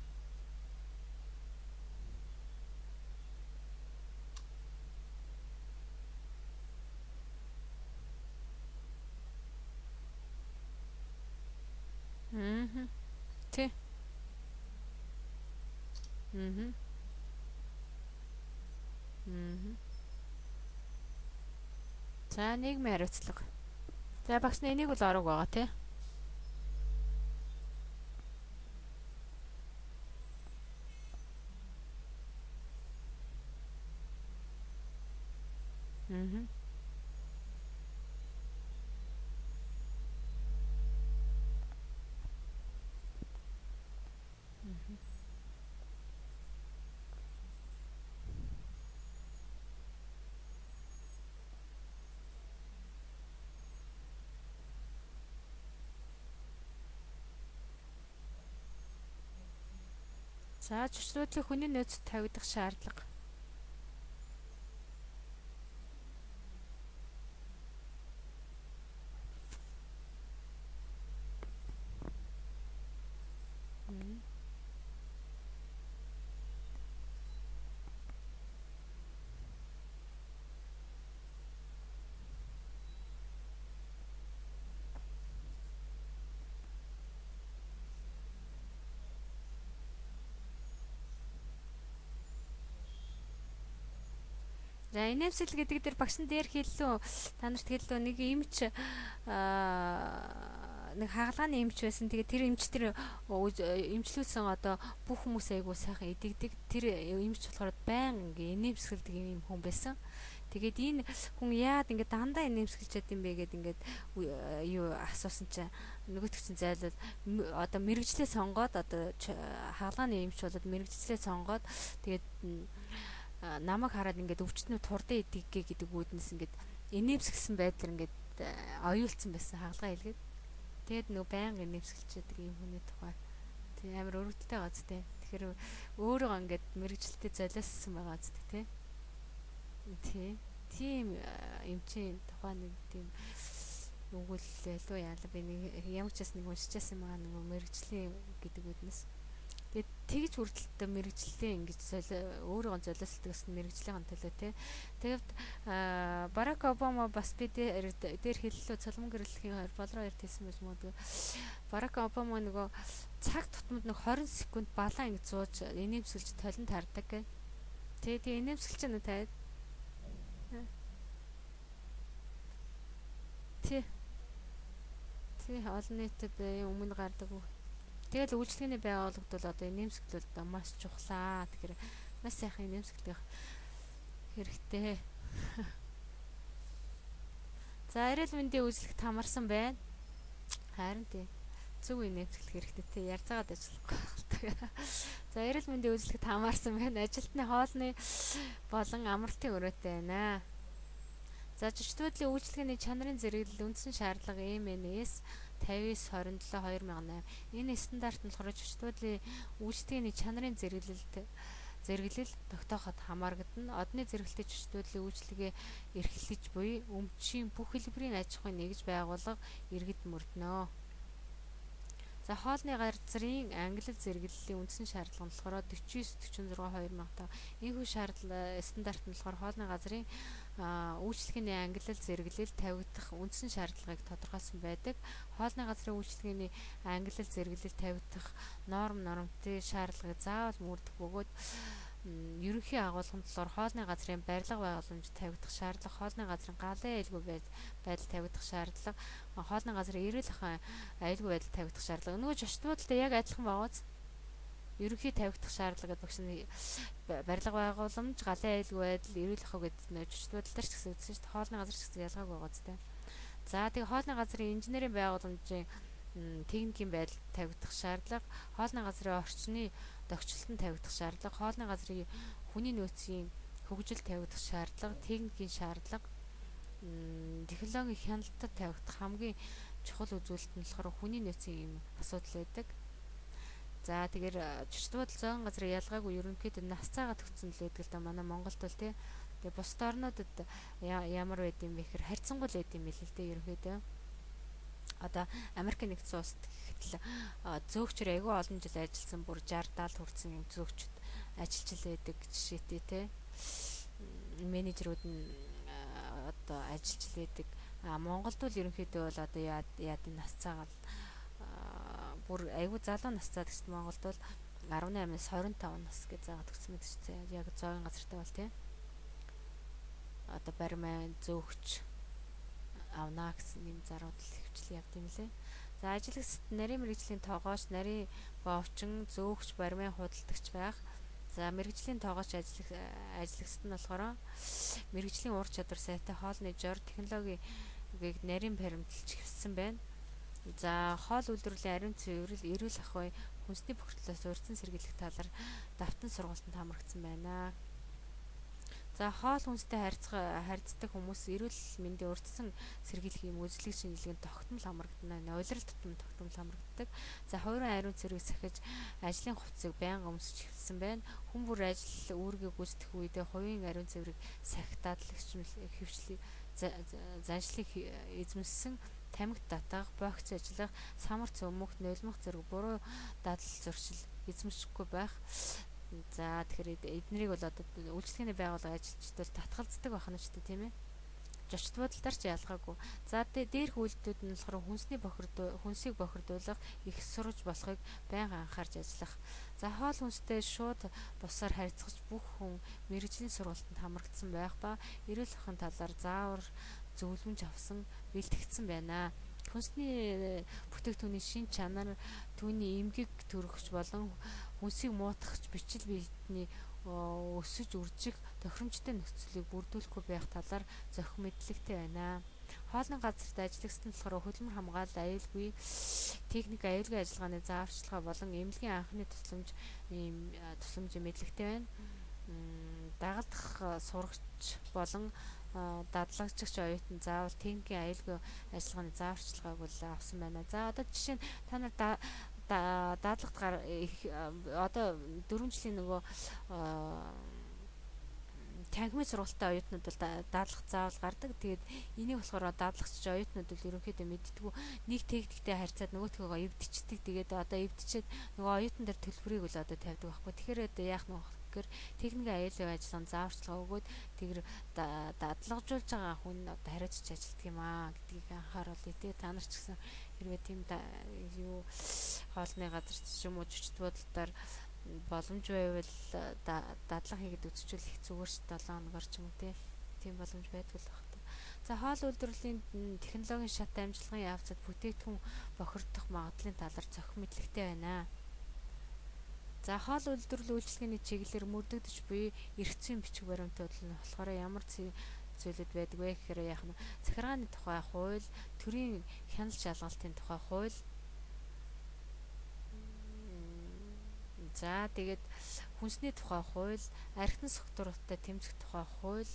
Мгм. Тэ. Мгм. Мгм. За нийгмийн хариуцлага. За багш энийг бол орог байгаа тий. Мгм. За зочдлуудыг хүний нөөцөд тавигдах шаардлага. Мгм. За инээмсэл гэдэг дээр багш нь дээр хэллээ. Та нарт хэллээ нэг эмч нэг хагалгааны эмч байсан. Тэгээд тэр эмч тэр эмчлүүлсэн одоо бүх хүмүүс айгуу сайхан идэгдэг. Тэр эмч болохоор баян ингээ инээмсэлдэг юм хүн байсан. Тэгээд энэ хүн яад ингээ дандаа инээмсэлж яд юм бэ гэд ингээд юу асуусан чинь нөгөөтг чинь зайлвал одоо мэрэгжлээ сонгоод одоо хагалгааны эмч болоод мэрэгжлээ сонгоод тэгээд намайг хараад ингээд өвчтнүүд хурдан идэггээ гэдэг үүднээс ингээд инээмсэглсэн байдлаар ингээд оюулсан байсан хаалгаа хэлгээд. Тэгээд нөгөө байнга инээмсэглчээдэг юм хүний тухай. Тэг амар өрөвдөлтэй байгаа зү тэ. Тэгэхээр өөрөө ингээд мэрэгчлэлтэй золиоссон байгаа зү тэ. Тийм юм чинь тухайн нэг тийм өгүүлэл үү яалаа би нэг ямар ч нэг уншижсэн байгаа нэг мэрэгжлийн гэдэг үднэс. Тэгээд тэгж хүрдэлтэй мэрэгчлээ ингэж өөрөө золиослдог гэсэн мэрэгжлийн төлөө те. Тэгээд Барак Обама бас би дээр хэллээ цалмын гэрэлхийн болроо ярь хэлсэн байж магадгүй. Барак Обама нөгөө цаг тутамд нэг 20 секунд балан ингэ зууж инээмсэлж толон тардаг гэ. Тэгээд инээмсэлж нь таад. Тий олон нийтэд өмнө гардаг. Тэгэл үйлчлэгээний байгууллагад бол одоо нэмсэглэл одоо маш чухлаа. Тэгэхээр маш сайхан нэмсэглэх хэрэгтэй. За эрүүл мэндийн үйлчлэгт хамарсан байна. Харин тий зөв нэмсэглэх хэрэгтэй. Тий ярьцаагаад ажиллахгүй байна. За эрүүл мэндийн үйлчлэгт хамаарсан байна. Ажилтны хоолны болон амралтын өрөөтэй байна. За зочдлын үйлчлэгээний чанарын зэрэглэл үндсэн шаардлага ЭМН-с 59-27/2008. Энэ стандарт нь болохоор зочдлын үйлчлэгээний чанарын зэрэглэл тогтооход хамаарагдана. Одны зэрэглэлтэй зочдлын үйлчлэгээ эрхлэж буй өмчийн бүх хэлбэрийн аж ахуйн нэгж байгууллага иргэд мөрднө. За хоолны газрын англи зэрэглэлийн үндсэн шаардлага нь болохоор 49-46/2005. Энэхүү стандарт нь болохоор хоолны газрын үйлчлэгээний англи зэрэглэл тавигдах үндсэн шаардлагыг тодорхойлсон байдаг. Хоолны газрын үйлчлэгээний англи зэрэглэл тавигдах нормтын шаардлагыг заавал мөрдөх бөгөөд ерөнхий агуулгын болохоор хоолны газрын барилга байгууламж тавигдах шаардлага, хоолны газрын галын аюулгүй байдал тавигдах шаардлага, хоолны газрын эрүүл ахуйн аюулгүй байдал тавигдах шаардлага. Нөгөө зочдлуудтай яг адилхан байгаач. Ерөнхий тавигдах шаардлага гэдэг багш нь барилга байгууламж, галын аюулгүй байдал, эрүүл ахуй гэдэг нэг зочдлуудаар ч гэсэн үзсэн шүү дээ. Хоолны газар ч гэсэн ялгаагүй байгаа зү. За тэгээ хоолны газрын инженерийн байгууламжийн техникийн байдал тавигдах шаардлага, хоолны газрын орчны дохичлолтод тавигдах шаардлага, хоолны газрын хүний нөөцийн хөгжил тавигдах шаардлага, техникийн шаардлага, технологийн хяналтад тавигдах хамгийн чухал үзүүлэлт нь болохоор хүний нөөцийн юм асуудал байдаг. За тэгэхээр зочдлууд зоон газрын ялгаагүй ерөнхийдөө нас цаагаад төгссөн л байдаг л да манай Монголд бол тий. Тэгээ бусад орнуудад ямар байд юм бэ гэхээр харьцангуй л байд юм билээ л дээ ерөнхийдөө. Одоо Америк нэгдсэн улсад гэхэд л зөөгчөр айгүй олон жил ажилласан бүр 60-70 хүрсэн юм зөөгчд ажиллаж байдаг жишээтэй тий. Менежерүүд нь одоо ажиллаж байдаг. Монголд бол ерөнхийдөө бол одоо яад нас цаагаад бүр айгүй залуу настай гэж Монголд бол 18-аас 25 нас гэж заагаад өгсөн мэт шүү дээ. Яг зоогийн газартай бол тий. Одоо бариман зөөгч авнаа гэсэн юм зарууд л хвчлэн явд юм лээ. За ажиглагчид нарийн мэрэгжлийн тоогооч, нарийн боовчин, зөөгч, баримын худалдагч байх. За мэрэгжлийн тоогооч ажиглагчид нь болохоор мэрэгжлийн ур чадвар сайтай хоолны жор технологиг нарийн баримталж хэвссэн байна. За хоол үйлдвэрлэлийн ариун цэврэл, эрүүл ахуй, хүнсний бохирдлоос урьдчилан сэргийлэх талаар давтан сургалтанд хамрагдсан байна. За хоол хүнстэй харьцдаг хүмүүс эрүүл мэндийн урьдчилан сэргийлэх юм үзлэг шинжилгээнд тогтмол хамрагдана. Улирал тутам тогтмол хамрагддаг. За хувиран ариун цэврийг сахиж ажлын хувцсыг байнга өмсөж хэвссэн байна. Хүн бүр ажил үүргээ гүйцэтгэх үедээ хувийн ариун цэврийг сахитаад хөвчлийг заншлыг эзэмссэн тамхи татах, богц ажиллах, самар цөмөх, нулимх зэрэг буруу дадал зуршил эзэмшихгүй байх. За тэгэхээр эднэрийг бол одоо үйлчлэгээний байгууллага ажилчид бол татгалздаг байх нь ч тийм ээ. Зочд бодолтоор ч ялгаагүй. За дээрх үйлдэлүүд нь болохоор хүнсийг бохирдуулах, их сурж болохыг байнга анхаарч ажиллах. За хоол хүнстэй шууд бусаар харьцаж бүх хүн мэрэгжлийн сургалтанд хамрагдсан байх ба эрүүл ахуйн талаар заавар зөвлөмж авсан бэлтгэгдсэн байна. Хүнсний бүтээгдэхүүний шин чанар, түүний эмгэг төрөгч болон хүнсийг муутгахч бичил биетний өсөж үржих тохиромжтой нөхцөлийг бүрдүүлэхгүй байх талаар зохин мэдлэгтэй байна. Хоолны газарт ажиллагчид нь болохоор хөдөлмөр хамгаалал, аюулгүй техник, аюулгүй ажиллагааны зааварчилгаа болон эмнэлгийн анхны тусламж мэдлэгтэй байна. дагалдах сурагч болон дадлагчигч оюутан заавал техникийн аюулгүй ажиллагааны зааварчилгааг бол авсан байна. За одоо жишээ нь та нар даатлагт одоо 4 жилийн нөгөө танхимын сургалтын оюутнууд бол даатлагт заавал гардаг. Тэгээд энийг болохоор даатлагч оюутнууд бол ерөнхийдөө мэддэггүй нэг техниктэй харьцаад нөгөөтгөөгөө эвдчихдэг. Тэгээд одоо эвдчихэд нөгөө оюутан дээр төлбөрийг бол одоо тавьдаг байхгүй. Тэгэхээр одоо яах нь гэхээр техникийн аюулгүй ажиллагаанд зааварчилгаа өгөөд тэгэр дадлагжуулж байгаа хүн одоо хариуцж ажилтдаг юм аа гэдгийг анхааруулъя тий. Та нар ч гэсэн хэрвээ тийм юу хоолны газар ч юм уу зочд бодолдоор боломж байвал дадлага хийгээд үзчихвэл их зүгээр ш 7 хоногор ч юм уу тийм боломж байдгүй л байна. За хоол үйлдвэрлэлийн технологийн шат амжилгын явцад бүтээгдэхүүн бохирдох магадлалын талаар цохим мэдлэгтэй байна. За хоол үйлдвэрлэлийн үйлчилгээний чиглэлээр мөрдөгдөж буй эргэцийн бичиг баримтууд нь болохоор ямар зүйлүүд байдаг вэ гэхээр яах нь захиргааны тухай хууль, төрийн хяналт шалгалтын тухай хууль. За тэгээд хүнсний тухай хууль, архитектурын структуртай тэмцэх тухай хууль.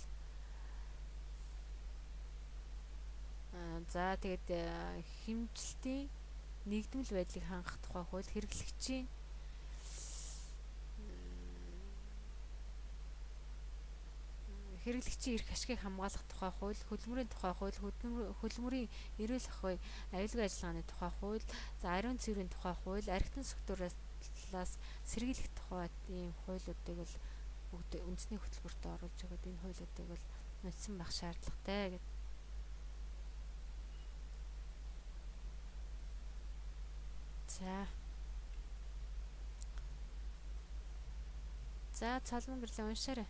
За тэгээд хэмжилтийн нэгдмэл байдлыг хангах тухай хууль, хэрэглэгчийн эрх ашгийг хамгаалах тухай хууль, хөдөлмөрийн тухай хууль, хөдөлмөрийн эрүүл ахуй, аюулгүй ажиллагааны тухай хууль, за ариун цэврийн тухай хууль, архитектурын структураас сэргийлэх тухай ийм хуулиудыг бол бүгд үндэсний хөтөлбөрт оруулж байгаа энэ хуулиудыг бол нотсон байх шаардлагатай гэдэг. За цалмын гэрлээ уншаарай.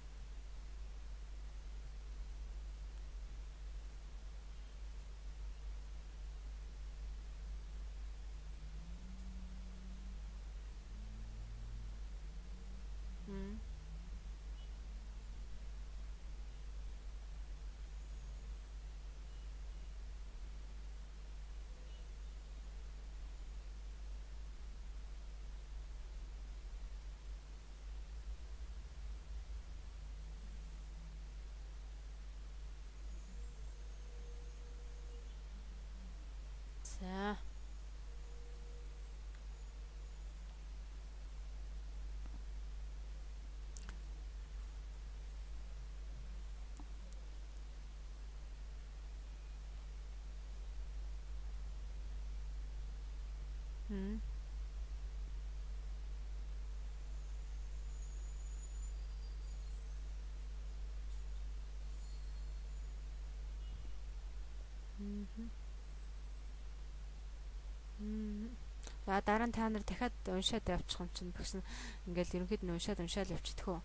За дараа нь та нар дахиад уншаад явчих юм чинь гэсэн ингээл ерөнхийд нь уншаад явчихдаг хөө.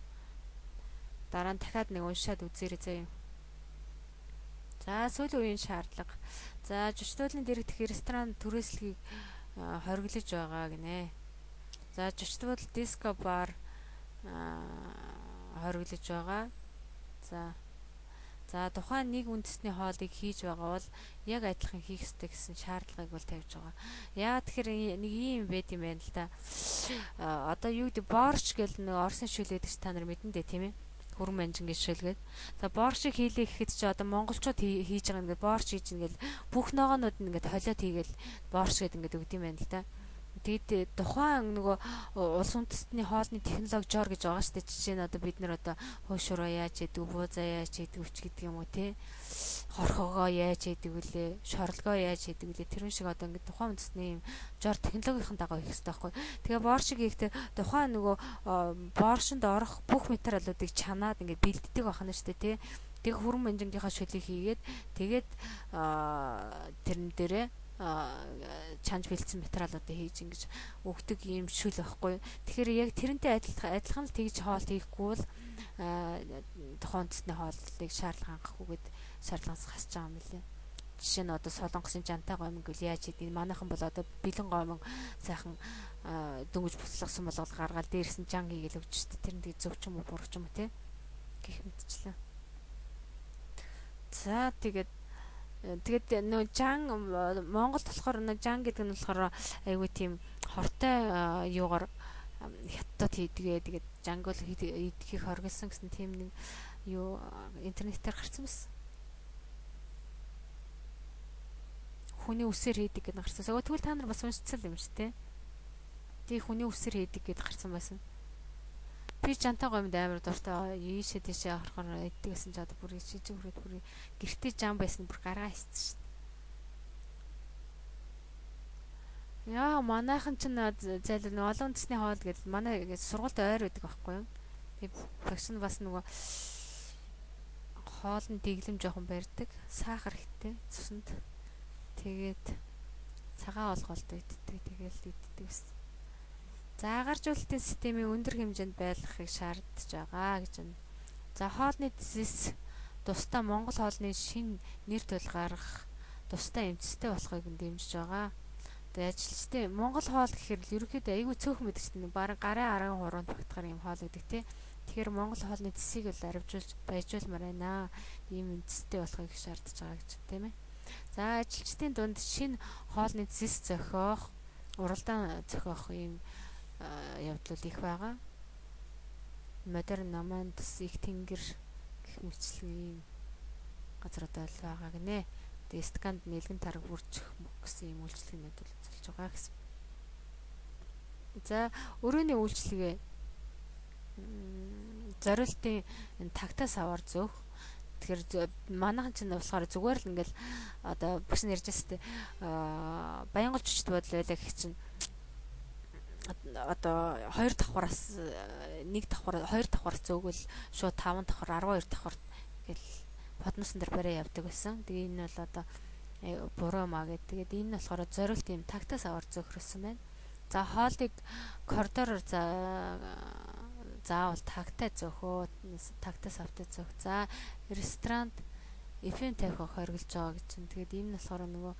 Дараа нь дахиад нэг уншаад үзээрэй заяа. За сүүлийн үеийн шаардлага. За зочдлын дэргэдэх ресторан түрээслэгийг хориглож байгаа гинэ. За зочдол диско бар хориглож байгаа. За тухайн нэг үндэсний хоолыг хийж байгаа бол яг адилхан хийх ёстой гэсэн шаардлагыг бол тавьж байгаа. Яа тэгэхээр нэг юм байт юм байна л да. Одоо юу гэдэг борщ гэл нэг Орсын шүлээд гэж та нар мэдэн дээ тийм ээ. Хүрэн манжингийн шүлгээд. За борщийг хийлээ гэхэд чи одоо монголчууд хийж байгаа ингээд борщ хийж ингээл бүх ногоонууд ингээд холиод хийгээл борщ гэдэг ингээд өгд юм байна л да. Тэгээд тухайн нөгөө улс үндэстний хоолны технологичор гэж байгаа шүү дээ. Жишээ нь одоо бид нар одоо хуушураа яаж яадаг, буузаа яаж яадаг үч гэдэг юм уу те. Хорхогоо яаж яадаг вүлээ, шорлогоо яаж яадаг вүлээ. Тэрэн шиг одоо ингээд тухайн үндэсний юм жор технологийн дагуу хийх хэрэгтэй байхгүй. Тэгээ боршиг хийхдээ тухайн нөгөө боршинд орох бүх материалуудыг чанаад ингээд бэлддэг байна шүү дээ те. Тэгээ хүрэн манжингийнхаа шүлийг хийгээд тэгээд тэрэн дээрээ чанж бэлдсэн материалуудыг хийж ингэж өгдөг юм шүл байхгүй. Тэгэхээр яг тэрнтэй адилхан л тэгж хоол хийхгүй бол тухайн үндэсний хоолыг шаардлага хангахгүйгээд шаардлагаас хасч байгаа юм лээ. Жишээ нь одоо солонгосын жантай гомиг үл яаж хийдэг. Манайхан бол одоо бэлэн гомиг сайхан дөнгөж буцлагсан болгол гаргаад дээрсэн жан хийгээл өгч шүү дээ. Тэр нь зөв ч юм уу буруу ч юм уу те гэх мэтчлээ. За тэгээд нөө жан Монголд болохоор нөө жан гэдэг нь болохоор айгүй тийм хортой юугаар хятад бусдад хийдгээ тэгээд жангол хийх оргилсан гэсэн тийм нэг юу интернетээр гарсан байсан. Хүний үсээр хийдэг гэдэг гарсан. Тэгвэл та нар бас уншицсан юм шүү дээ. Тий хүний үсээр хийдэг гэдэг гарсан байсан. Би жантай гомд амар дуртай ийшээ тийшээ орохоор иддэг гэсэн ч одоо бүр шижиг хүрээд бүр гэртээ жам байсан бүр гаргаа хийсэн шүү дээ. Яа манайхан ч зайлгүй олон үндэсний хоол гэдэг манай сургуульд ойр байдаг байхгүй юу? Тэг багш нь бас нөгөө хоолны дэглэм жоохон барьдаг. Сахар ихтэй цуснд. Тэгээд цагаан олголт иддэг. Тэгээл иддэг гэсэн. За агаржуулалтын системийн өндөр хэмжээнд байлгахыг шаардж байгаа гэж байна. За хоолны зэс тусдаа Монгол хоолны шин нэр төл гаргах тусдаа эмчтэй болохыг дэмжиж байгаа. Тэгээд ажилчдын Монгол хоол гэхээр ерөнхийдөө айгүй цөөхөн мэдэрчтэй бараг гарын 13-нд багтахаар юм хоол гэдэг тий. Тэгэхээр Монгол хоолны зэсийг л аривжуулж баяжуулмаар байна. Ийм эмчтэй болохыг шаардж байгаа гэж тийм ээ. За ажилчдын дунд шин хоолны зэс зохиох, уралдаан зохиох ийм явдлууд их байгаа. Модерн наманд их тэнгэр гэх мэтлэг ийм газрууд ойл байгаа гинэ. Тэгээд сканд нэлгэн тараг бүржих гэсэн ийм үйлчлэгнүүд үзүүлж байгаа гэсэн. За өрөөний үйлчлэгээ зориултын тагтаас аваар зөөх. Тэгэхээр манайхан ч болохоор зүгээр л ингээл одоо бүгс нэрж өстэй Баянгол чөчт бодол байлаа гэх чинь одоо 2 давхраас 1 давхар 2 давхраас зөөгөл шууд 5 давхар 12 давхар гэл подносон дээр барай явдаг байсан. Тэгээ энэ бол одоо буруу маа гэдэг. Тэгээд энэ нь болохоор зориулт юм тагтаас аваар зөөхрөсөн байна. За хоолыг коридороор заавал тагтаа зөөхөө, тагтаас автаа зөөх. За ресторанд эфэм тавих хоригдж байгаа гэж байна. Тэгээд энэ нь болохоор нөгөө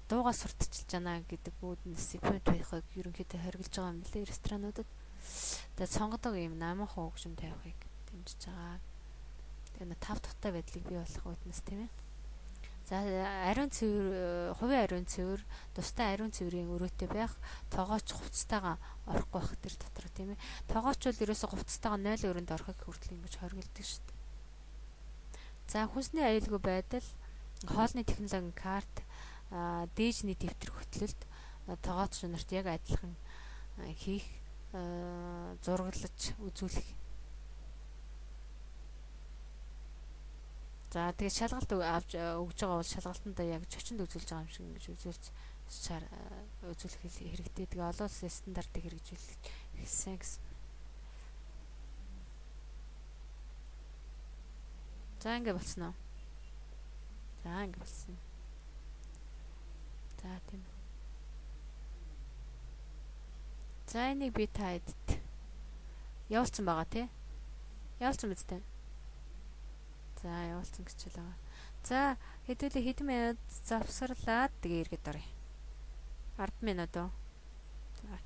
дуугаа сурталчилж байна гэдэг үүднээс эфэм тавихыг ерөнхийдөө хоригдж байгаа юм лээ ресторануудад. Тэгээд сонгодог юм намхан хөгжим тавихыг дэмжиж байгаа. Тэгээд 5 тутай байдлыг бий болох үүднээс тийм ээ. За ариун цэвэр, хувийн ариун цэвэр, тустай ариун цэврийн өрөөтэй байх, тоогооч хувцастайгаа орохгүй байх тэр дотор тийм ээ. Тоогооч бол ерөөсө хувцастайгаа 0 өрөөнд орохыг хүртэл ингэж хоригддаг шүү дээ. За хүнсний аюулгүй байдал, хоолны технологийн карт, дээжний дэвтэр хөтлөлт, тоогооч нарт яг адилхан хийх, зураглаж үзүүлэх. За тэгээд шалгалт авч өгж байгаа бол шалгалтандаа яг чочинд үзүүлж байгаа юм шиг ингэж үзүүлэх хэрэгтэй. Тэгээ олон улсын стандартыг хэрэгжүүлэх гэсэн гэсэн. За ингэ болсон уу? За ингэ болсон. За тийм. За энийг би та эдт явуулсан байгаа тий. Явуулсан биз дээ. За явуулсан гэж байгаа. За хэдүүлээ хэдэн минут завсарлаад тэгээ эргээд оръё. 10 минут уу? За